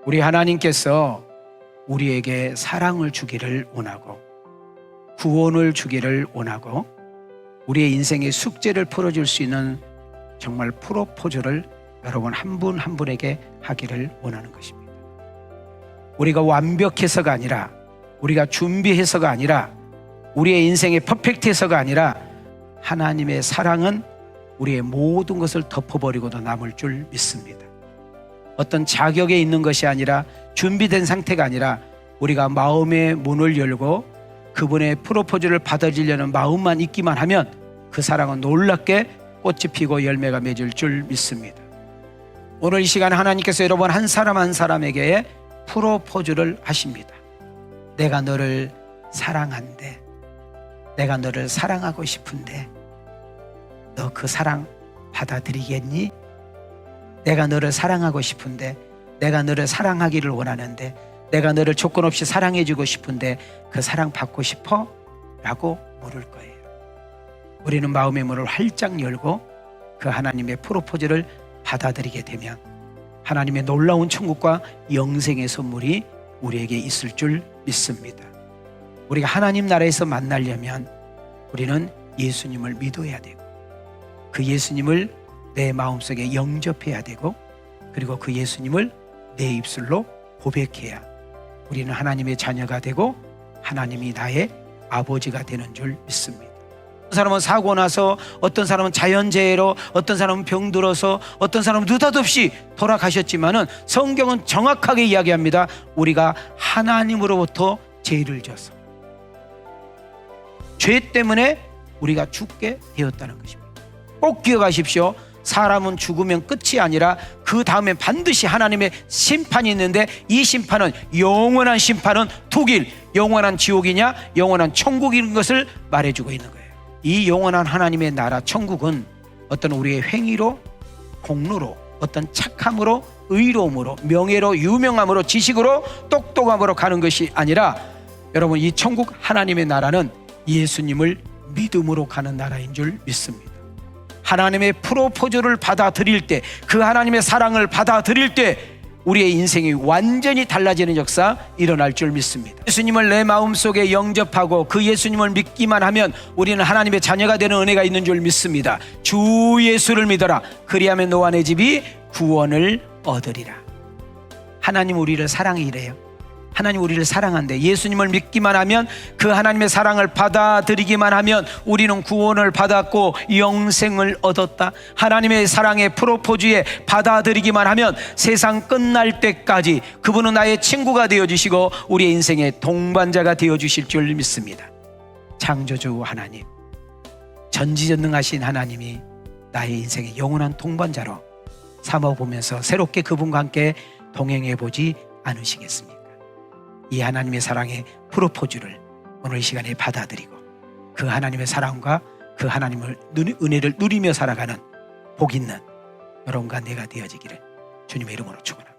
우리 하나님께서 우리에게 사랑을 주기를 원하고 구원을 주기를 원하고 우리의 인생의 숙제를 풀어줄 수 있는 정말 프로포즈를 여러분 한 분 한 분에게 하기를 원하는 것입니다. 우리가 완벽해서가 아니라, 우리가 준비해서가 아니라, 우리의 인생의 퍼펙트해서가 아니라 하나님의 사랑은 우리의 모든 것을 덮어버리고도 남을 줄 믿습니다. 어떤 자격에 있는 것이 아니라, 준비된 상태가 아니라 우리가 마음의 문을 열고 그분의 프로포즈를 받아들이려는 마음만 있기만 하면 그 사랑은 놀랍게 꽃이 피고 열매가 맺을 줄 믿습니다. 오늘 이 시간에 하나님께서 여러분 한 사람 한 사람에게 프로포즈를 하십니다. 내가 너를 사랑한대, 내가 너를 사랑하고 싶은데 너 그 사랑 받아들이겠니? 내가 너를 사랑하고 싶은데, 내가 너를 사랑하기를 원하는데, 내가 너를 조건 없이 사랑해주고 싶은데 그 사랑 받고 싶어? 라고 물을 거예요. 우리는 마음의 문을 활짝 열고 그 하나님의 프로포즈를 받아들이게 되면 하나님의 놀라운 천국과 영생의 선물이 우리에게 있을 줄 믿습니다. 우리가 하나님 나라에서 만나려면 우리는 예수님을 믿어야 되고 그 예수님을 내 마음속에 영접해야 되고 그리고 그 예수님을 내 입술로 고백해야 우리는 하나님의 자녀가 되고 하나님이 나의 아버지가 되는 줄 믿습니다. 어떤 사람은 사고 나서, 어떤 사람은 자연재해로, 어떤 사람은 병들어서, 어떤 사람은 느닷없이 돌아가셨지만은 성경은 정확하게 이야기합니다. 우리가 하나님으로부터 죄를 져서 죄 때문에 우리가 죽게 되었다는 것입니다. 꼭 기억하십시오. 사람은 죽으면 끝이 아니라 그 다음에 반드시 하나님의 심판이 있는데 이 심판은 영원한 심판은 두 길, 영원한 지옥이냐 영원한 천국인 것을 말해주고 있는 거예요. 이 영원한 하나님의 나라 천국은 어떤 우리의 행위로, 공로로, 어떤 착함으로, 의로움으로, 명예로, 유명함으로, 지식으로, 똑똑함으로 가는 것이 아니라 여러분 이 천국 하나님의 나라는 예수님을 믿음으로 가는 나라인 줄 믿습니다. 하나님의 프로포즈를 받아들일 때, 그 하나님의 사랑을 받아들일 때 우리의 인생이 완전히 달라지는 역사 일어날 줄 믿습니다. 예수님을 내 마음속에 영접하고 그 예수님을 믿기만 하면 우리는 하나님의 자녀가 되는 은혜가 있는 줄 믿습니다. 주 예수를 믿어라. 그리하면 너와 내 집이 구원을 얻으리라. 하나님 우리를 사랑이래요. 하나님 우리를 사랑한대. 예수님을 믿기만 하면, 그 하나님의 사랑을 받아들이기만 하면 우리는 구원을 받았고 영생을 얻었다. 하나님의 사랑의 프로포즈에 받아들이기만 하면 세상 끝날 때까지 그분은 나의 친구가 되어주시고 우리의 인생의 동반자가 되어주실 줄 믿습니다. 창조주 하나님, 전지전능하신 하나님이 나의 인생의 영원한 동반자로 삼아보면서 새롭게 그분과 함께 동행해보지 않으시겠습니까? 이 하나님의 사랑의 프로포즈를 오늘 이 시간에 받아들이고 그 하나님의 사랑과 그 하나님의 은혜를 누리며 살아가는 복 있는 여러분과 내가 되어지기를 주님의 이름으로 축원합니다.